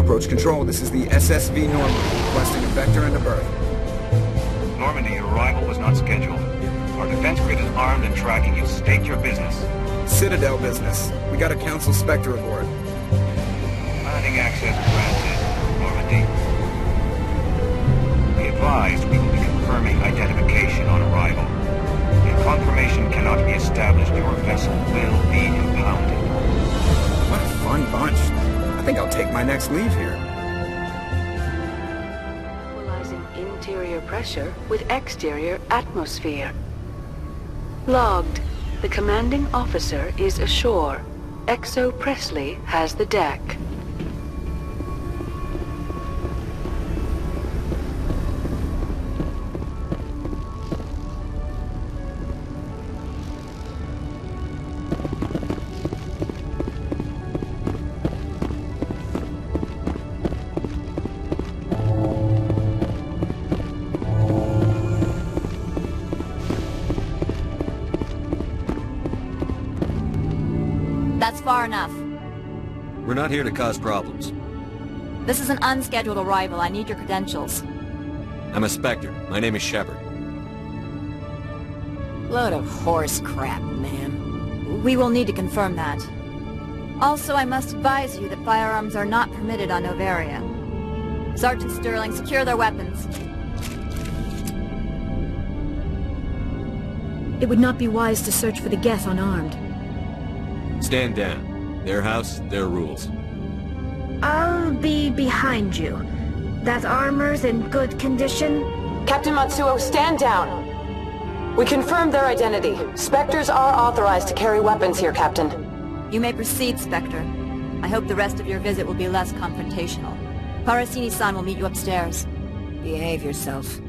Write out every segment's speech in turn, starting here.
Approach control, this is the SSV Normandy, requesting a vector and a berth. Normandy, your arrival was not scheduled. Our defense grid is armed and tracking you. State your business. Citadel business. We got a Council Spectre aboard. Landing access granted, Normandy. Be advised, we will be confirming identification on arrival. If confirmation cannot be established, your vessel will be impounded. What a fun bunch. I think I'll take my next leave here. Equalizing interior pressure with exterior atmosphere. Logged. The commanding officer is ashore. Exo Presley has the deck. That's far enough. We're not here to cause problems. This is an unscheduled arrival. I need your credentials. I'm a Spectre. My name is Shepard. Load of horse crap, man. We will need to confirm that. Also, I must advise you that firearms are not permitted on Novaria. Sergeant Sterling, secure their weapons. It would not be wise to search for the Geth unarmed. Stand down. Their house, their rules. I'll be behind you. That armor's in good condition? Captain Matsuo, stand down. We confirmed their identity. Spectres are authorized to carry weapons here, Captain. You may proceed, Spectre. I hope the rest of your visit will be less confrontational. Parasini-san will meet you upstairs. Behave yourself.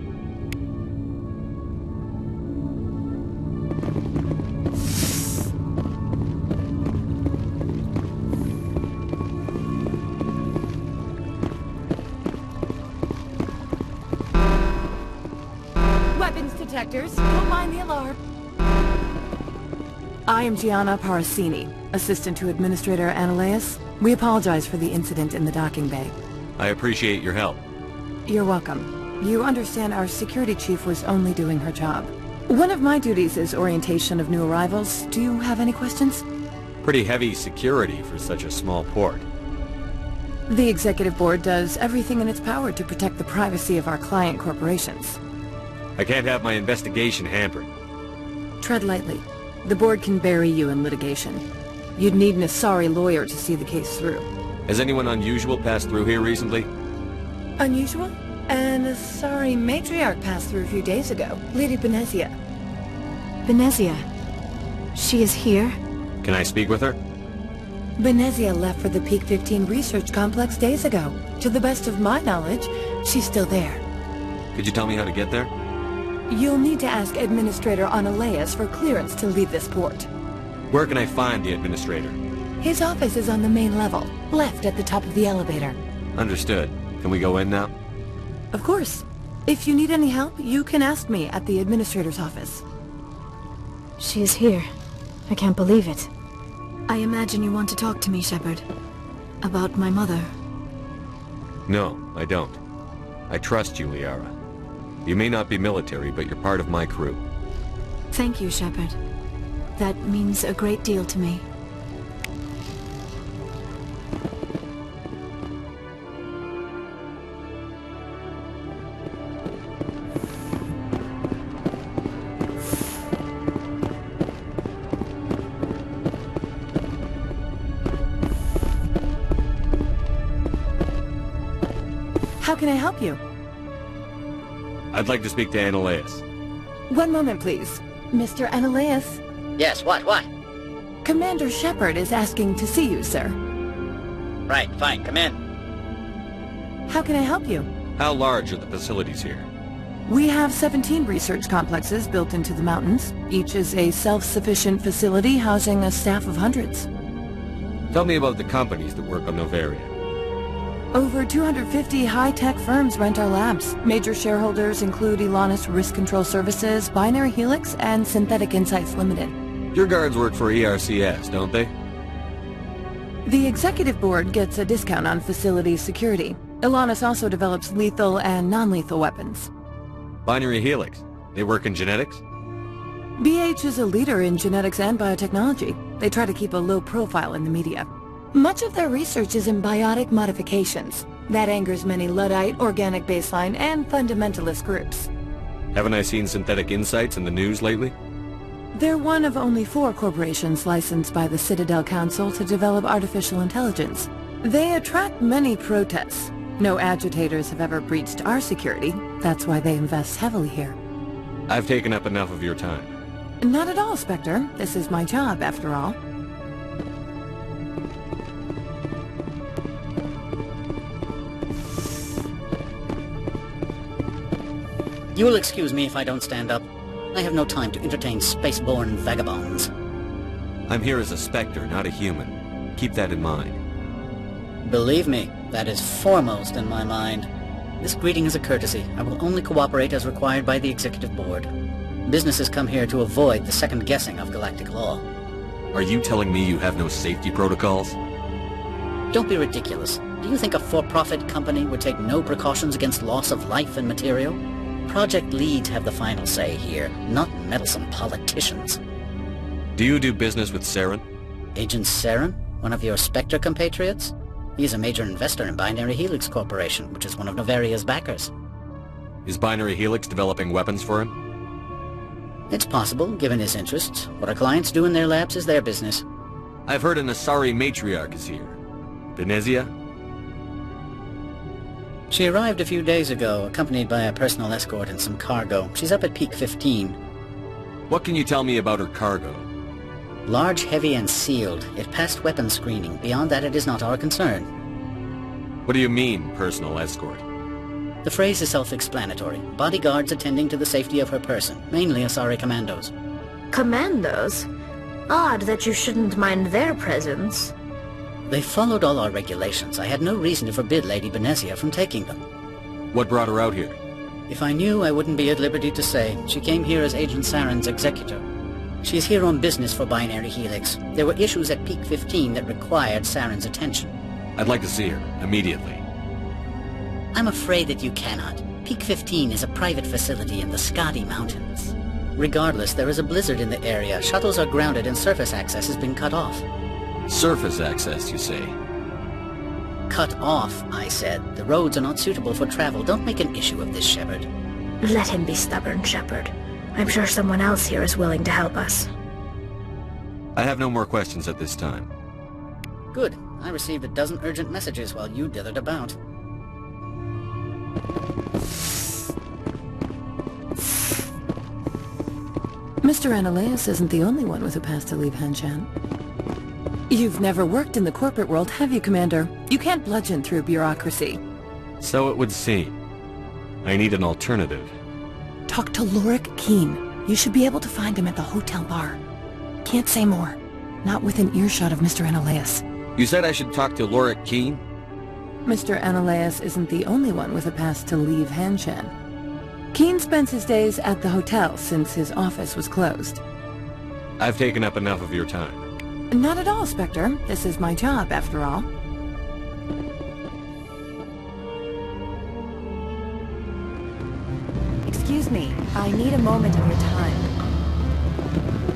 Detectors, don't mind the alarm. I am Gianna Parasini, assistant to Administrator Ananias. We apologize for the incident in the docking bay. I appreciate your help. You're welcome. You understand our security chief was only doing her job. One of my duties is orientation of new arrivals. Do you have any questions? Pretty heavy security for such a small port. The Executive Board does everything in its power to protect the privacy of our client corporations. I can't have my investigation hampered. Tread lightly. The board can bury you in litigation. You'd need an Asari lawyer to see the case through. Has anyone unusual passed through here recently? Unusual? An Asari matriarch passed through a few days ago. Lady Benezia. Benezia? She is here? Can I speak with her? Benezia left for the Peak 15 research complex days ago. To the best of my knowledge, she's still there. Could you tell me how to get there? You'll need to ask Administrator Ananias for clearance to leave this port. Where can I find the Administrator? His office is on the main level, left at the top of the elevator. Understood. Can we go in now? Of course. If you need any help, you can ask me at the Administrator's office. She is here. I can't believe it. I imagine you want to talk to me, Shepard. About my mother. No, I don't. I trust you, Liara. You may not be military, but you're part of my crew. Thank you, Shepard. That means a great deal to me. How can I help you? I'd like to speak to Ananias. One moment, please. Mr. Ananias? Yes, what? Commander Shepard is asking to see you, sir. Right, fine, come in. How can I help you? How large are the facilities here? We have 17 research complexes built into the mountains. Each is a self-sufficient facility housing a staff of hundreds. Tell me about the companies that work on Novaria. Over 250 high-tech firms rent our labs. Major shareholders include Elanus Risk Control Services, Binary Helix, and Synthetic Insights Limited. Your guards work for ERCS, don't they? The executive board gets a discount on facility security. Ilanis also develops lethal and non-lethal weapons. Binary Helix. They work in genetics? BH is a leader in genetics and biotechnology. They try to keep a low profile in the media. Much of their research is in biotic modifications. That angers many Luddite, organic baseline, and fundamentalist groups. Haven't I seen synthetic insights in the news lately? They're one of only 4 corporations licensed by the Citadel Council to develop artificial intelligence. They attract many protests. No agitators have ever breached our security. That's why they invest heavily here. I've taken up enough of your time. Not at all, Spectre. This is my job, after all. You will excuse me if I don't stand up. I have no time to entertain spaceborne vagabonds. I'm here as a Spectre, not a human. Keep that in mind. Believe me, that is foremost in my mind. This greeting is a courtesy. I will only cooperate as required by the Executive Board. Businesses come here to avoid the second guessing of galactic law. Are you telling me you have no safety protocols? Don't be ridiculous. Do you think a for-profit company would take no precautions against loss of life and material? Project leads have the final say here, not meddlesome politicians. Do you do business with Saren? Agent Saren? One of your Spectre compatriots? He's a major investor in Binary Helix Corporation, which is one of Novaria's backers. Is Binary Helix developing weapons for him? It's possible, given his interests. What our clients do in their labs is their business. I've heard an Asari matriarch is here. Benezia? She arrived a few days ago, accompanied by a personal escort and some cargo. She's up at Peak 15. What can you tell me about her cargo? Large, heavy, and sealed. It passed weapons screening. Beyond that, it is not our concern. What do you mean, personal escort? The phrase is self-explanatory. Bodyguards attending to the safety of her person, mainly Asari commandos. Commandos? Odd that you shouldn't mind their presence. They followed all our regulations. I had no reason to forbid Lady Benezia from taking them. What brought her out here? If I knew, I wouldn't be at liberty to say. She came here as Agent Saren's executor. She's here on business for Binary Helix. There were issues at Peak 15 that required Saren's attention. I'd like to see her, immediately. I'm afraid that you cannot. Peak 15 is a private facility in the Skadi Mountains. Regardless, there is a blizzard in the area. Shuttles are grounded and surface access has been cut off. Surface access, you say? Cut off, I said. The roads are not suitable for travel. Don't make an issue of this, Shepard. Let him be stubborn, Shepard. I'm sure someone else here is willing to help us. I have no more questions at this time. Good. I received a dozen urgent messages while you dithered about. Mr. Ananias isn't the only one with a pass to leave Hanshan. You've never worked in the corporate world, have you, Commander? You can't bludgeon through bureaucracy. So it would seem. I need an alternative. Talk to Lorik Keen. You should be able to find him at the hotel bar. Can't say more. Not within earshot of Mr. Ananias. You said I should talk to Lorik Keen? Mr. Ananias isn't the only one with a pass to leave Hanshan. Keen spends his days at the hotel since his office was closed. I've taken up enough of your time. Not at all, Spectre. This is my job, after all. Excuse me, I need a moment of your time.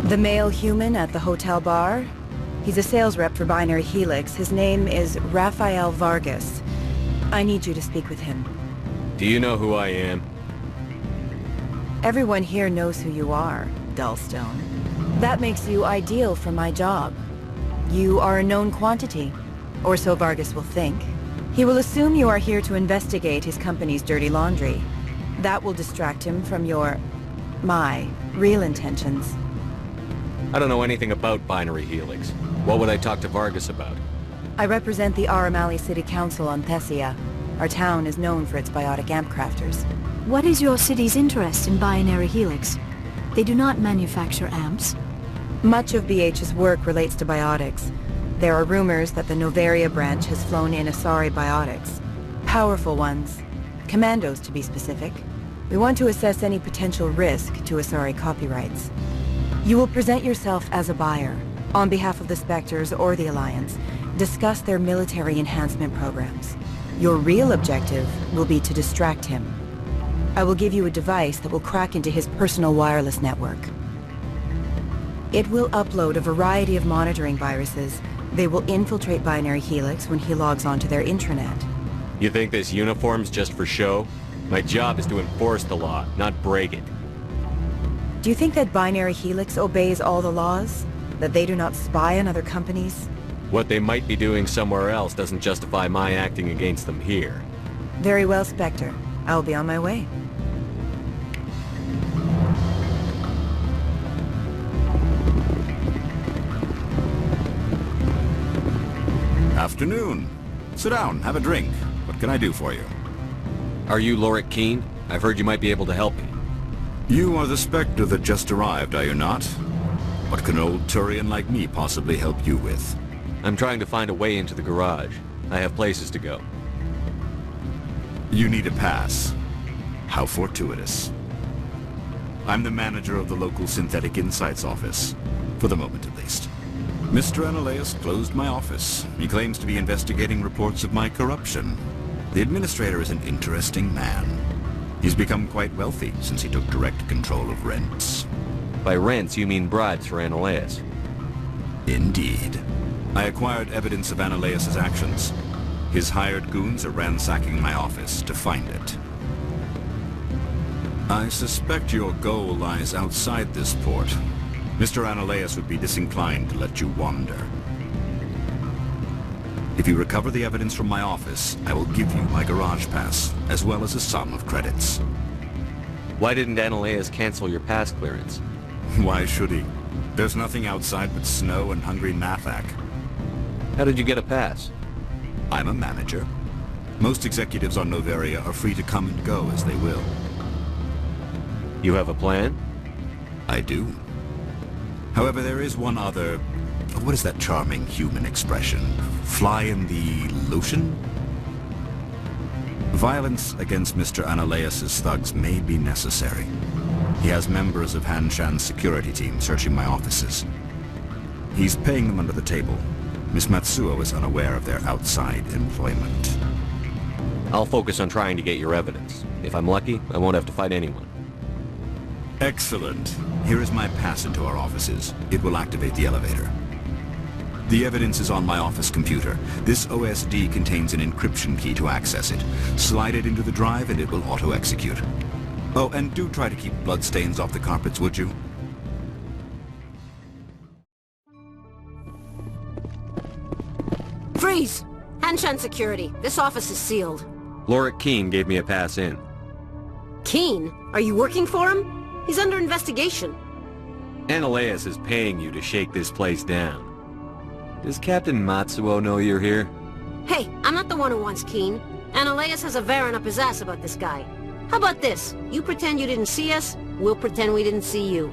The male human at the hotel bar? He's a sales rep for Binary Helix. His name is Rafael Vargas. I need you to speak with him. Do you know who I am? Everyone here knows who you are, Dullstone. That makes you ideal for my job. You are a known quantity, or so Vargas will think. He will assume you are here to investigate his company's dirty laundry. That will distract him from my real intentions. I don't know anything about Binary Helix. What would I talk to Vargas about? I represent the Aramali City Council on Thessia. Our town is known for its biotic amp crafters. What is your city's interest in Binary Helix? They do not manufacture amps. Much of BH's work relates to biotics. There are rumors that the Novaria branch has flown in Asari biotics. Powerful ones. Commandos, to be specific. We want to assess any potential risk to Asari copyrights. You will present yourself as a buyer, on behalf of the Spectres or the Alliance. Discuss their military enhancement programs. Your real objective will be to distract him. I will give you a device that will crack into his personal wireless network. It will upload a variety of monitoring viruses. They will infiltrate Binary Helix when he logs onto their intranet. You think this uniform's just for show? My job is to enforce the law, not break it. Do you think that Binary Helix obeys all the laws? That they do not spy on other companies? What they might be doing somewhere else doesn't justify my acting against them here. Very well, Spectre. I will be on my way. Afternoon. Sit down, have a drink. What can I do for you? Are you Lorik Keene? I've heard you might be able to help me. You are the Spectre that just arrived, are you not? What can an old Turian like me possibly help you with? I'm trying to find a way into the garage. I have places to go. You need a pass. How fortuitous. I'm the manager of the local Synthetic Insights office. For the moment, at least. Mr. Analaeus closed my office. He claims to be investigating reports of my corruption. The administrator is an interesting man. He's become quite wealthy since he took direct control of rents. By rents, you mean bribes for Analaeus? Indeed. I acquired evidence of Analaeus' actions. His hired goons are ransacking my office to find it. I suspect your goal lies outside this port. Mr. Analaeus would be disinclined to let you wander. If you recover the evidence from my office, I will give you my garage pass, as well as a sum of credits. Why didn't Analaeus cancel your pass clearance? Why should he? There's nothing outside but snow and hungry Nathak. How did you get a pass? I'm a manager. Most executives on Noveria are free to come and go as they will. You have a plan? I do. However, there is one other... What is that charming human expression? Fly in the lotion? Violence against Mr. Analaeus' thugs may be necessary. He has members of Han Shan's security team searching my offices. He's paying them under the table. Miss Matsuo is unaware of their outside employment. I'll focus on trying to get your evidence. If I'm lucky, I won't have to fight anyone. Excellent. Here is my pass into our offices. It will activate the elevator. The evidence is on my office computer. This OSD contains an encryption key to access it. Slide it into the drive and it will auto-execute. Oh, and do try to keep bloodstains off the carpets, would you? Freeze! Hanshan Security. This office is sealed. Lorik Keene gave me a pass in. Keene? Are you working for him? He's under investigation. Analaeus is paying you to shake this place down. Does Captain Matsuo know you're here? Hey, I'm not the one who wants Keene. Analaeus has a Varen up his ass about this guy. How about this? You pretend you didn't see us, we'll pretend we didn't see you.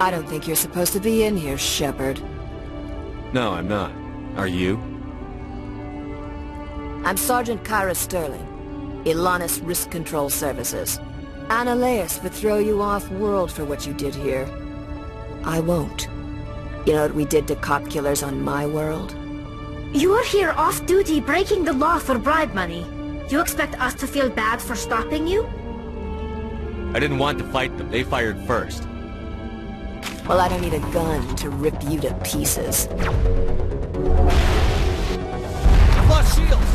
I don't think you're supposed to be in here, Shepard. No, I'm not. Are you? I'm Sergeant Kyra Sterling, Ilanis Risk Control Services. Annaleus would throw you off-world for what you did here. I won't. You know what we did to cop killers on my world? You're here off-duty breaking the law for bribe money. You expect us to feel bad for stopping you? I didn't want to fight them. They fired first. Well, I don't need a gun to rip you to pieces. I've lost shields!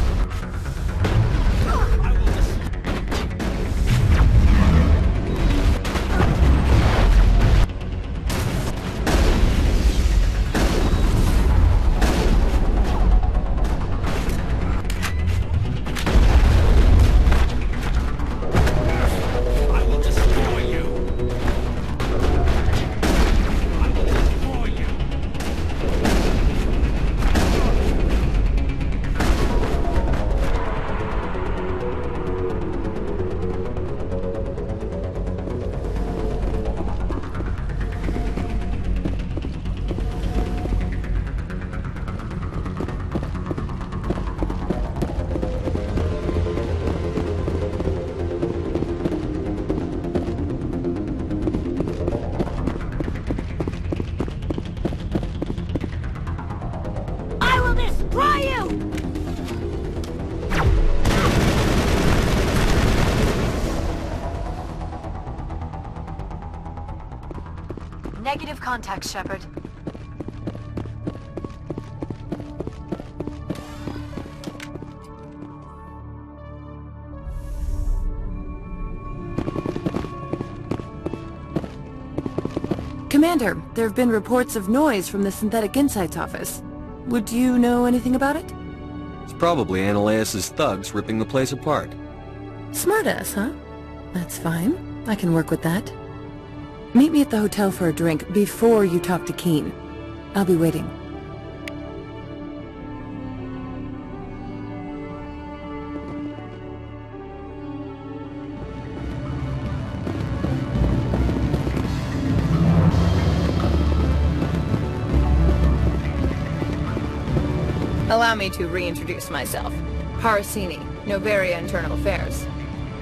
Negative contact, Shepard. Commander, there have been reports of noise from the Synthetic Insights office. Would you know anything about it? It's probably Annaleus' thugs ripping the place apart. Smartass, huh? That's fine. I can work with that. Meet me at the hotel for a drink before you talk to Keen. I'll be waiting. Allow me to reintroduce myself. Harasini, Novaria Internal Affairs.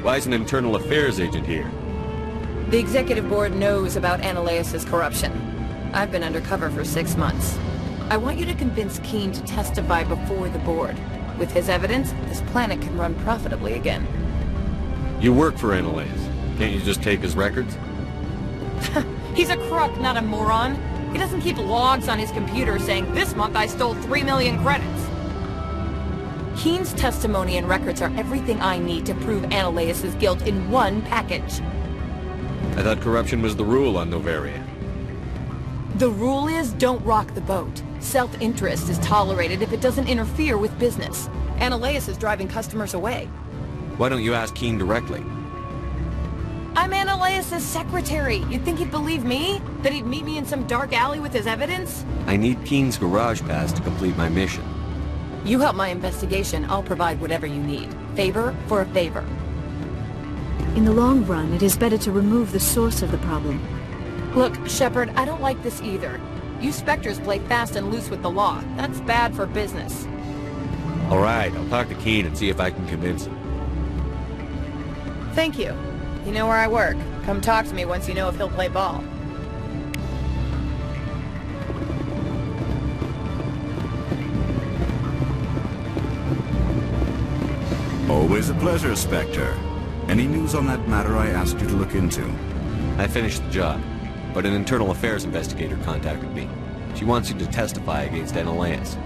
Why is an internal affairs agent here? The executive board knows about Annaleus' corruption. I've been undercover for 6 months. I want you to convince Keen to testify before the board. With his evidence, this planet can run profitably again. You work for Annaleus. Can't you just take his records? He's a crook, not a moron. He doesn't keep logs on his computer saying, "This month I stole 3 million credits." Keen's testimony and records are everything I need to prove Annaleus' guilt in one package. I thought corruption was the rule on Novaria. The rule is, don't rock the boat. Self-interest is tolerated if it doesn't interfere with business. Annaleus is driving customers away. Why don't you ask Keen directly? I'm Annaleus' secretary. You'd think he'd believe me? That he'd meet me in some dark alley with his evidence? I need Keen's garage pass to complete my mission. You help my investigation, I'll provide whatever you need. Favor for a favor. In the long run, it is better to remove the source of the problem. Look, Shepard, I don't like this either. You Spectres play fast and loose with the law. That's bad for business. All right, I'll talk to Keen and see if I can convince him. Thank you. You know where I work. Come talk to me once you know if he'll play ball. Always a pleasure, Spectre. Any news on that matter I asked you to look into? I finished the job, but an internal affairs investigator contacted me. She wants you to testify against Annaleus.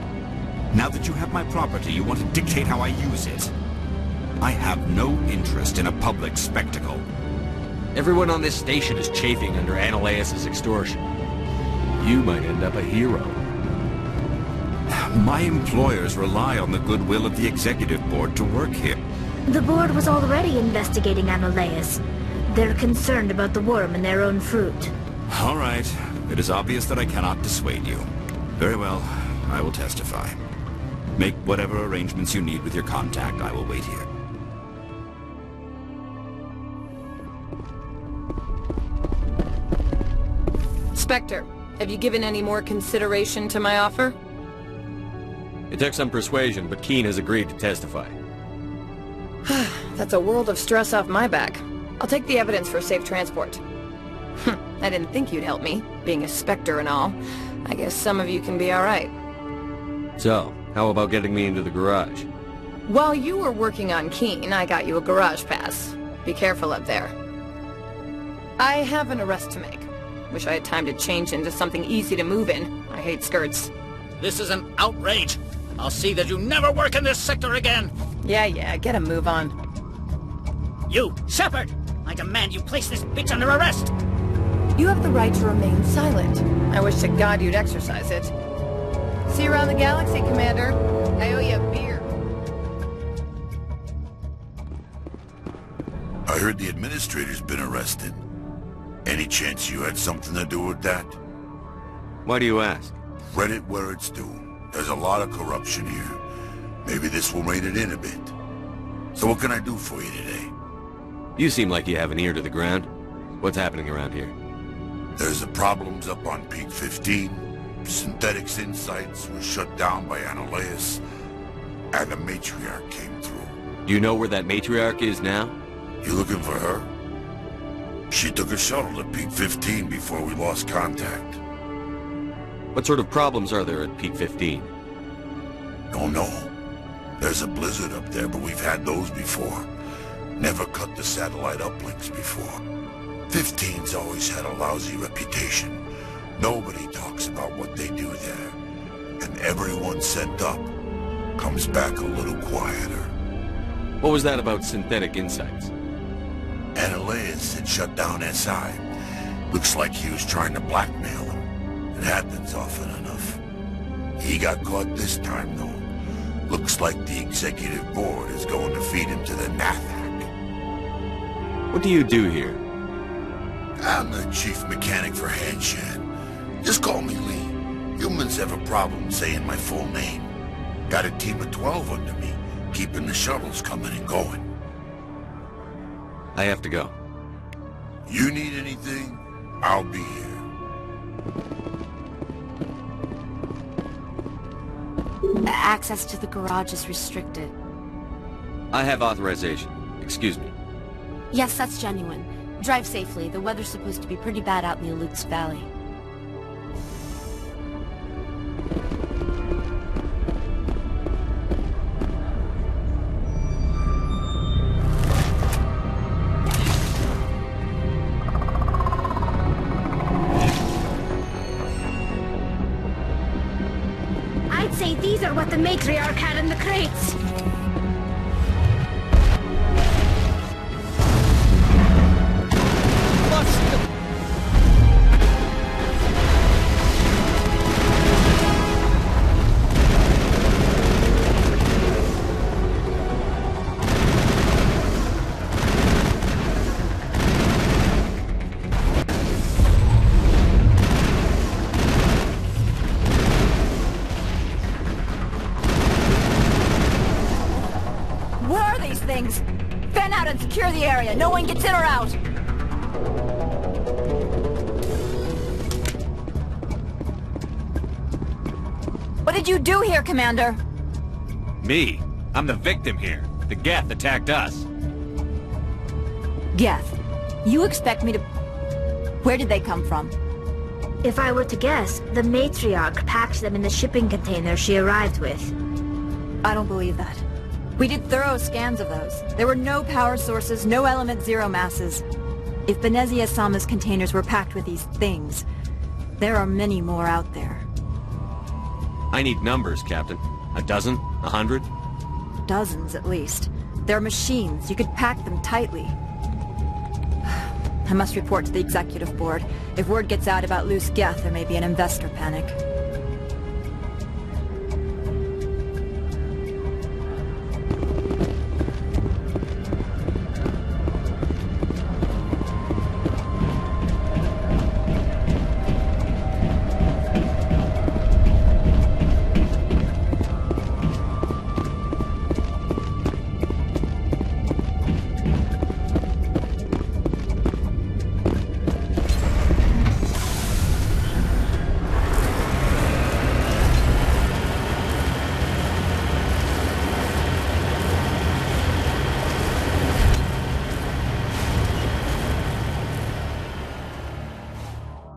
Now that you have my property, you want to dictate how I use it. I have no interest in a public spectacle. Everyone on this station is chafing under Annaleus' extortion. You might end up a hero. My employers rely on the goodwill of the executive board to work here. The board was already investigating Annaleus. They're concerned about the worm in their own fruit. All right. It is obvious that I cannot dissuade you. Very well. I will testify. Make whatever arrangements you need with your contact. I will wait here. Spectre, have you given any more consideration to my offer? It took some persuasion, but Keene has agreed to testify. That's a world of stress off my back. I'll take the evidence for safe transport. I didn't think you'd help me, being a Spectre and all. I guess some of you can be alright. So, how about getting me into the garage? While you were working on Keene, I got you a garage pass. Be careful up there. I have an arrest to make. Wish I had time to change into something easy to move in. I hate skirts. This is an outrage. I'll see that you never work in this sector again. Yeah, get a move on. You, Shepard! I demand you place this bitch under arrest! You have the right to remain silent. I wish to God you'd exercise it. See you around the galaxy, Commander. I owe you a beer. I heard the administrator's been arrested. Any chance you had something to do with that? Why do you ask? Credit where it's due. There's a lot of corruption here. Maybe this will rein it in a bit. So what can I do for you today? You seem like you have an ear to the ground. What's happening around here? There's the problems up on Peak 15. Synthetics Insights was shut down by Analeus. And the Matriarch came through. Do you know where that Matriarch is now? You looking for her? She took a shuttle to Peak 15 before we lost contact. What sort of problems are there at Peak 15? Don't know. There's a blizzard up there, but we've had those before. Never cut the satellite uplinks before. 15's always had a lousy reputation. Nobody talks about what they do there. And everyone sent up comes back a little quieter. What was that about Synthetic Insights? Analeus had shut down SI. Looks like he was trying to blackmail him. It happens often enough. He got caught this time, though. Looks like the executive board is going to feed him to the Nathak. What do you do here? I'm the chief mechanic for Handshan. Just call me Lee. Humans have a problem saying my full name. Got a team of 12 under me, keeping the shuttles coming and going. I have to go. You need anything? I'll be here. Access to the garage is restricted. I have authorization. Excuse me. Yes, that's genuine. Drive safely. The weather's supposed to be pretty bad out in the Alux Valley. I'd say these are what the Matriarch had in the crates. Things. Fan out and secure the area. No one gets in or out. What did you do here, Commander? Me? I'm the victim here. The Geth attacked us. Geth? You expect me to... Where did they come from? If I were to guess, the Matriarch packed them in the shipping container she arrived with. I don't believe that. We did thorough scans of those. There were no power sources, no element zero masses. If Benezia-sama's containers were packed with these things, there are many more out there. I need numbers, Captain. A dozen? 100? Dozens, at least. They're machines. You could pack them tightly. I must report to the executive board. If word gets out about loose Geth, there may be an investor panic.